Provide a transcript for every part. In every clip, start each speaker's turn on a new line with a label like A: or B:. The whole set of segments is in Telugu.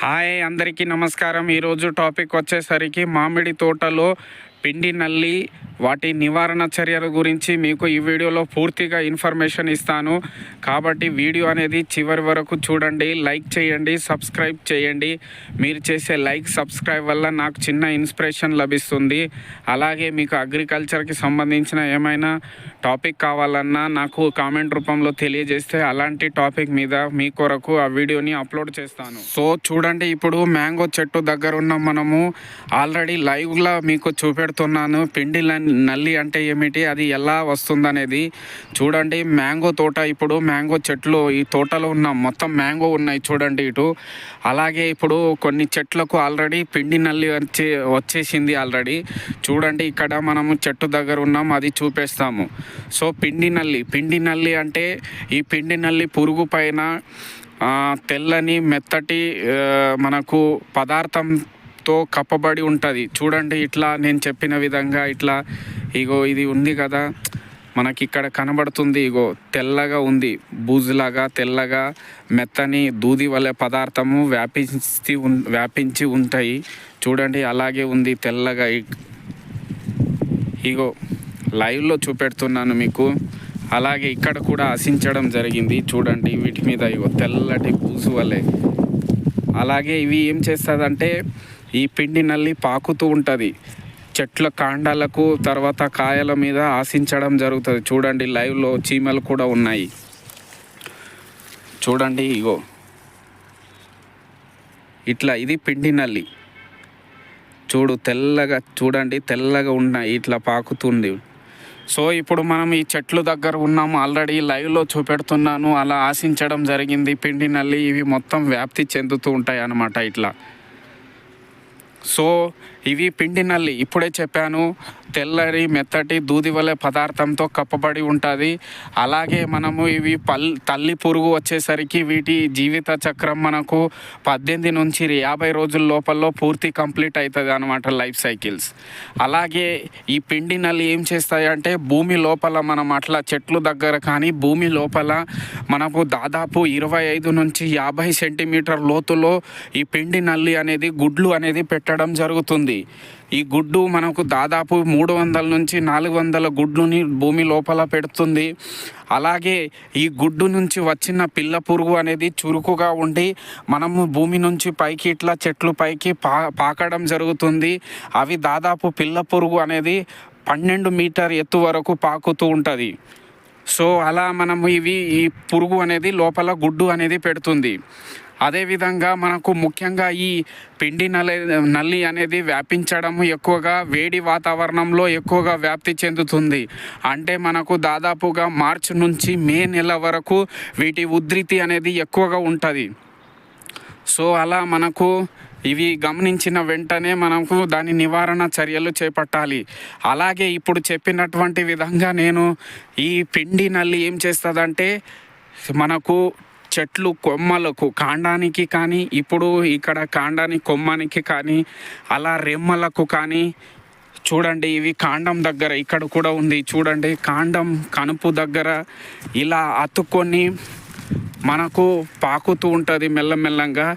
A: హాయ్ అందరికీ నమస్కారం. ఈరోజు టాపిక్ వచ్చేసరికి మామిడి తోటలో పిండి నల్లి వాటి నివారణ చర్యల గురించి మీకు ఈ వీడియోలో పూర్తిగా ఇన్ఫర్మేషన్ ఇస్తాను. కాబట్టి వీడియో అనేది చివరి వరకు చూడండి, లైక్ చేయండి, సబ్స్క్రైబ్ చేయండి. మీరు చేసే లైక్ సబ్స్క్రైబ్ వల్ల నాకు చిన్న ఇన్స్పిరేషన్ లభిస్తుంది. అలాగే మీకు అగ్రికల్చర్కి సంబంధించిన ఏమైనా టాపిక్ కావాలన్నా నాకు కామెంట్ రూపంలో తెలియజేస్తే అలాంటి టాపిక్ మీద మీ కొరకు ఆ వీడియోని అప్లోడ్ చేస్తాను. సో చూడండి, ఇప్పుడు మ్యాంగో చెట్టు దగ్గర ఉన్న మనము ఆల్రెడీ లైవ్లో మీకు చూపెడుతున్నాను. పిండి నల్లి అంటే ఏమిటి, అది ఎలా వస్తుందనేది చూడండి. మ్యాంగో తోట, ఇప్పుడు మ్యాంగో చెట్లు ఈ తోటలో ఉన్న మొత్తం మ్యాంగో ఉన్నాయి చూడండి ఇటు. అలాగే ఇప్పుడు కొన్ని చెట్లకు ఆల్రెడీ పిండి నల్లి వచ్చేసింది ఆల్రెడీ. చూడండి, ఇక్కడ మనము చెట్టు దగ్గర ఉన్నాం, అది చూపిస్తాము. సో పిండి నల్లి అంటే ఈ పిండి నల్లి పురుగు పైన తెల్లని మెత్తటి మనకు పదార్థంతో కప్పబడి ఉంటుంది చూడండి. ఇట్లా నేను చెప్పిన విధంగా ఇట్లా ఇగో ఇది ఉంది కదా, మనకి ఇక్కడ కనబడుతుంది. ఇగో తెల్లగా ఉంది, బూజులాగా తెల్లగా మెత్తని దూది వలె పదార్థము వ్యాపించి ఉంటాయి చూడండి. అలాగే ఉంది తెల్లగా. ఇగో లైవ్లో చూపెడుతున్నాను మీకు. అలాగే ఇక్కడ కూడా ఆశించడం జరిగింది చూడండి. వీటి మీద ఇగో తెల్లటి బూజు వలె. అలాగే ఇవి ఏం చేస్తుందంటే ఈ పిండి నల్లి పాకుతూ ఉంటుంది చెట్ల కాండాలకు, తర్వాత కాయల మీద ఆశించడం జరుగుతుంది చూడండి. లైవ్లో చీమలు కూడా ఉన్నాయి చూడండి. ఇగో ఇట్లా ఇది పిండి నల్లి తెల్లగా చూడండి, తెల్లగా ఉన్నాయి, ఇట్లా పాకుతుంది. సో ఇప్పుడు మనం ఈ చెట్లు దగ్గర ఉన్నాము, ఆల్రెడీ లైవ్లో చూపెడుతున్నాను. అలా ఆశించడం జరిగింది పిండి నల్లి. ఇవి మొత్తం వ్యాప్తి చెందుతూ ఉంటాయి అన్నమాట ఇట్లా. సో ఇవి పిండి నల్లి ఇప్పుడే చెప్పాను, తెల్లటి మెత్తటి దూది వలె పదార్థంతో కప్పబడి ఉంటుంది. అలాగే మనము ఇవి తల్లి పురుగు వచ్చేసరికి వీటి జీవిత చక్రం మనకు 18 నుంచి 50 రోజుల లోపల పూర్తి కంప్లీట్ అవుతుంది అన్నమాట, లైఫ్ సైకిల్స్. అలాగే ఈ పిండి నల్లి ఏం చేస్తాయంటే భూమి లోపల మనం అట్లా చెట్లు దగ్గర కానీ భూమి లోపల మనకు దాదాపు 25 నుంచి 50 సెంటీమీటర్ లోతులో ఈ పిండి నల్లి అనేది గుడ్లు అనేది పెట్టడం జరుగుతుంది. ఈ గుడ్డు మనకు దాదాపు 300 నుంచి 400 గుడ్లుని భూమి లోపల పెడుతుంది. అలాగే ఈ గుడ్డు నుంచి వచ్చిన పిల్ల పురుగు అనేది చురుకుగా ఉండి మనము భూమి నుంచి పైకి ఇట్లా చెట్లు పైకి పాకడం జరుగుతుంది. అవి దాదాపు పిల్ల పురుగు అనేది 12 మీటర్ ఎత్తు వరకు పాకుతూ ఉంటుంది. సో అలా మనము ఈ పురుగు అనేది లోపల గుడ్డు అనేది పెడుతుంది. అదేవిధంగా మనకు ముఖ్యంగా ఈ పిండి నల్లి అనేది వ్యాపించడం ఎక్కువగా వేడి వాతావరణంలో ఎక్కువగా వ్యాప్తి చెందుతుంది. అంటే మనకు దాదాపుగా మార్చి నుంచి మే నెల వరకు వీటి ఉధృతి అనేది ఎక్కువగా ఉంటుంది. సో అలా మనకు ఇవి గమనించిన వెంటనే మనకు దాని నివారణ చర్యలు చేపట్టాలి. అలాగే ఇప్పుడు చెప్పినటువంటి విధంగా నేను ఈ పిండి నల్లి ఏం చేస్తుందంటే మనకు చెట్లు కొమ్మలకు కాండానికి కానీ, ఇప్పుడు ఇక్కడ కాండానికి కొమ్మానికి కానీ, అలా రెమ్మలకు కానీ చూడండి. ఇవి కాండం దగ్గర ఇక్కడ కూడా ఉంది చూడండి, కాండం కనుపు దగ్గర ఇలా అతుక్కొని మనకు పాకుతూ ఉంటుంది మెల్లమెల్లంగా.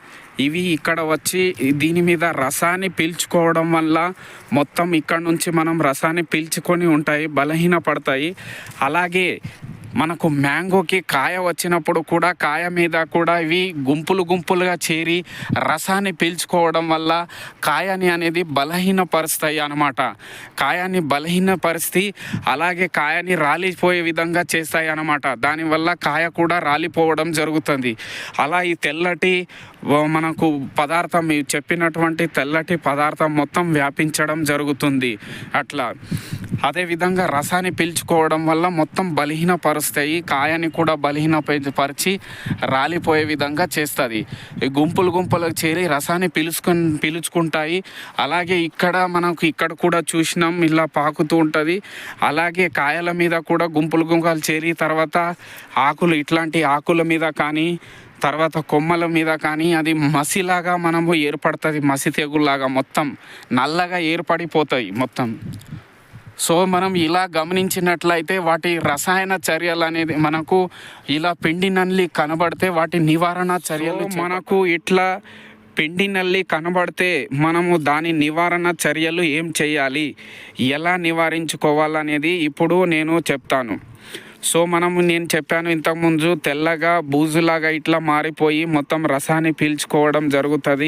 A: ఇవి ఇక్కడ వచ్చి దీని మీద రసాన్ని పీల్చుకోవడం వల్ల మొత్తం ఇక్కడ నుంచి మనం రసాన్ని పీల్చుకొని ఉంటాయి, బలహీన పడతాయి. అలాగే మనకు మ్యాంగోకి కాయ వచ్చినప్పుడు కూడా కాయ మీద కూడా ఇవి గుంపులుగా చేరి రసాన్ని పీల్చుకోవడం వల్ల కాయని అనేది బలహీనపరుస్తాయి అన్నమాట. కాయాన్ని బలహీనపరిచి అలాగే కాయని రాలిపోయే విధంగా చేస్తాయి అన్నమాట. దానివల్ల కాయ కూడా రాలిపోవడం జరుగుతుంది. అలా ఈ తెల్లటి మనకు పదార్థం చెప్పినటువంటి తెల్లటి పదార్థం మొత్తం వ్యాపించడం జరుగుతుంది అట్లా. అదేవిధంగా రసాన్ని పీల్చుకోవడం వల్ల మొత్తం బలహీనపరుస్తాయి, కాయని కూడా బలహీనపరిచి రాలిపోయే విధంగా చేస్తుంది. గుంపులుగా చేరి రసాన్ని పీల్చుకుంటాయి. అలాగే ఇక్కడ కూడా చూసినాం, ఇలా పాకుతూ ఉంటుంది. అలాగే కాయల మీద కూడా గుంపులు చేరి తర్వాత ఆకులు, ఇట్లాంటి ఆకుల మీద కానీ తర్వాత కొమ్మల మీద కానీ అది మసిలాగా మనము ఏర్పడుతుంది, మసి తెగుల్లాగా మొత్తం నల్లగా ఏర్పడిపోతాయి మొత్తం. సో మనం ఇలా గమనించినట్లయితే వాటి రసాయన చర్యలు అనేది మనకు ఇలా పిండి నల్లి కనబడితే వాటి నివారణ చర్యలు మనకు ఇట్లా పిండి నల్లి కనబడితే మనము దాని నివారణ చర్యలు ఏం చేయాలి, ఎలా నివారించుకోవాలనేది ఇప్పుడు నేను చెప్తాను. సో నేను చెప్పాను ఇంతకుముందు, తెల్లగా బూజులాగా ఇట్లా మారిపోయి మొత్తం రసాన్ని పీల్చుకోవడం జరుగుతుంది.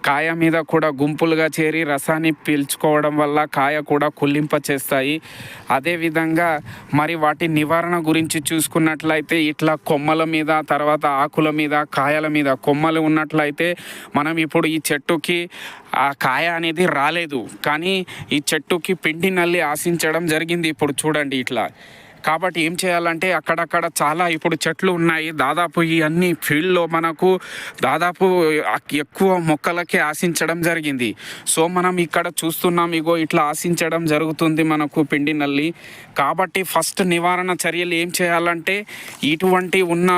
A: కాయ మీద కూడా గుంపులుగా చేరి రసాన్ని పీల్చుకోవడం వల్ల కాయ కూడా కుళ్ళింప చేస్తాయి. అదేవిధంగా మరి వాటి నివారణ గురించి చూసుకున్నట్లయితే ఇట్లా కొమ్మల మీద, తర్వాత ఆకుల మీద, కాయల మీద కొమ్మలు ఉన్నట్లయితే మనం ఇప్పుడు ఈ చెట్టుకి ఆ కాయ అనేది రాలేదు, కానీ ఈ చెట్టుకి పిండి నల్లి ఆశించడం జరిగింది. ఇప్పుడు చూడండి ఇట్లా. కాబట్టి ఏం చేయాలంటే అక్కడక్కడ చాలా ఇప్పుడు చెట్లు ఉన్నాయి. దాదాపు ఈ అన్ని ఫీల్డ్లో మనకు దాదాపు ఎక్కువ మొక్కలకే ఆశించడం జరిగింది. సో మనం ఇక్కడ చూస్తున్నాం, ఇగో ఇట్లా ఆశించడం జరుగుతుంది మనకు పిండి నల్లి. కాబట్టి ఫస్ట్ నివారణ చర్యలు ఏం చేయాలంటే ఇటువంటి ఉన్న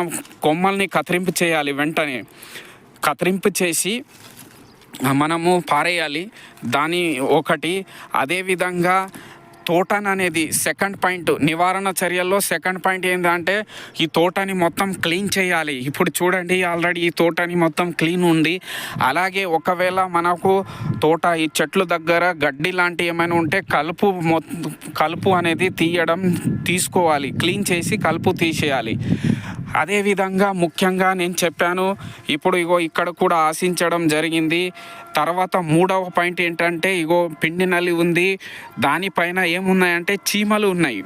A: కొమ్మల్ని కత్తిరింపు చేయాలి. వెంటనే కత్తిరింపు చేసి మనము పారేయాలి దాని ఒకటి. అదేవిధంగా తోటను అనేది సెకండ్ పాయింట్, నివారణ చర్యల్లో సెకండ్ పాయింట్ ఏంటంటే ఈ తోటని మొత్తం క్లీన్ చేయాలి. ఇప్పుడు చూడండి ఆల్రెడీ ఈ తోటని మొత్తం క్లీన్ ఉంది. అలాగే ఒకవేళ మనకు తోట ఈ చెట్లు దగ్గర గడ్డి లాంటి ఏమైనా ఉంటే కలుపు అనేది తీసుకోవాలి, క్లీన్ చేసి కలుపు తీసేయాలి. అదేవిధంగా ముఖ్యంగా నేను చెప్పాను, ఇప్పుడు ఇగో ఇక్కడ కూడా ఆశించడం జరిగింది. తర్వాత మూడవ పాయింట్ ఏంటంటే ఇగో పిండి నల్లి ఉంది, దానిపైన ఏమున్నాయంటే చీమలు ఉన్నాయి.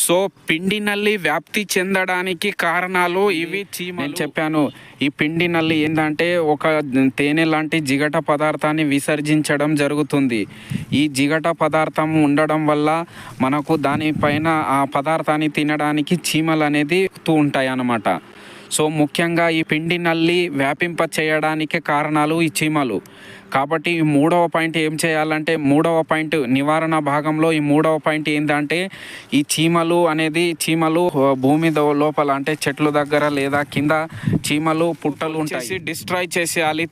A: సో పిండి నల్లి వ్యాప్తి చెందడానికి కారణాలు ఇవి చీమలు. నేను చెప్పాను ఈ పిండి నల్లి ఏంటంటే ఒక తేనె లాంటి జిగట పదార్థాన్ని విసర్జించడం జరుగుతుంది. ఈ జిగట పదార్థం ఉండడం వల్ల మనకు దానిపైన ఆ పదార్థాన్ని తినడానికి చీమలు అనేది ఉంటాయి అన్నమాట. సో ముఖ్యంగా ఈ పిండి నల్లి వ్యాపింప చేయడానికి కారణాలు ఈ చీమలు. కాబట్టి ఈ మూడవ పాయింట్ ఏం చేయాలంటే, మూడవ పాయింట్ నివారణ భాగంలో ఈ మూడవ పాయింట్ ఏంటంటే ఈ చీమలు భూమి లోపల అంటే చెట్ల దగ్గర లేదా కింద చీమలు పుట్టలు ఉంటాయి, డిస్ట్రాయ్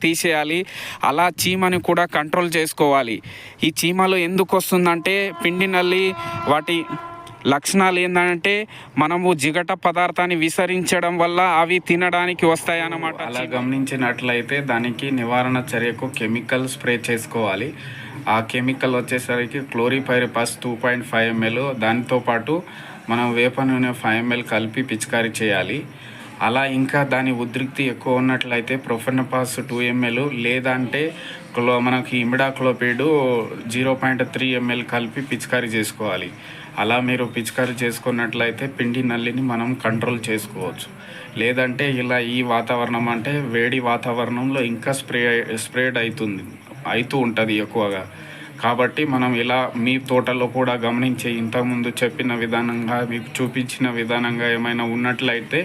A: తీసేయాలి. అలా చీమని కూడా కంట్రోల్ చేసుకోవాలి. ఈ చీమలు ఎందుకు వస్తుందంటే పిండి నల్లి వాటి లక్షణాలు ఏంటంటే మనము జిగట పదార్థాన్ని విసరించడం వల్ల అవి తినడానికి వస్తాయి అన్నమాట. అలా గమనించినట్లయితే దానికి నివారణ చర్యకు కెమికల్ స్ప్రే చేసుకోవాలి. ఆ కెమికల్ వచ్చేసరికి క్లోరిపైరిపాస్ 2.5 ml, దానితోపాటు మనం వేప నూనె 5 ml కలిపి పిచికారీ చేయాలి. అలా ఇంకా దాని ఉద్రిక్తి ఎక్కువ ఉన్నట్లయితే ప్రొఫెనపాస్ 2 ml లేదంటే మనకి ఇమిడాక్లోపిడ్ 0.3 ml కలిపి పిచికారీ చేసుకోవాలి. అలా మీరు పిచికారీ చేసుకున్నట్లయితే పిండి నల్లిని మనం కంట్రోల్ చేసుకోవచ్చు. లేదంటే ఇలా ఈ వాతావరణం అంటే వేడి వాతావరణంలో ఇంకా స్ప్రెడ్ అవుతూ ఉంటుంది ఎక్కువగా. కాబట్టి మనం ఇలా మీ తోటలో కూడా గమనించి ఇంతకుముందు చెప్పిన విధానంగా మీకు చూపించిన విధానంగా ఏమైనా ఉన్నట్లయితే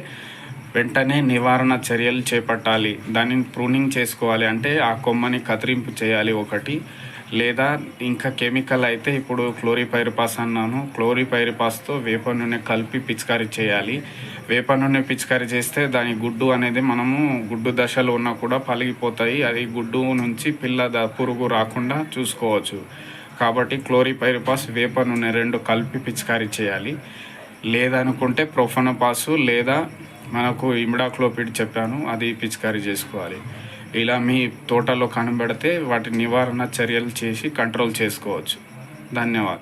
A: వెంటనే నివారణ చర్యలు చేపట్టాలి. దానిని ప్రూనింగ్ చేసుకోవాలి, అంటే ఆ కొమ్మని కత్తిరింపు చేయాలి ఒకటి. లేదా ఇంకా కెమికల్ అయితే ఇప్పుడు క్లోరిపైరిపాస్ అన్నాను, క్లోరిపైరిపాస్తో వేప నూనె కలిపి పిచికారీ చేయాలి. వేప నూనె పిచికారీ చేస్తే దాని గుడ్డు అనేది మనము గుడ్డు దశలో ఉన్నా కూడా పలిగిపోతాయి. అది గుడ్డు నుంచి పురుగు రాకుండా చూసుకోవచ్చు. కాబట్టి క్లోరిపైరిపాస్, వేప నూనె 2 కలిపి పిచికారీ చేయాలి. లేదనుకుంటే ప్రొఫెనపాసు లేదా మనకు ఇమిడాక్లోపిడ్ చెప్పాను, అది పిచికారీ చేసుకోవాలి. ఇలా మీ తోటలో కనబడితే వాటి నివారణ చర్యలు చేసి కంట్రోల్ చేసుకోవచ్చు. ధన్యవాదాలు.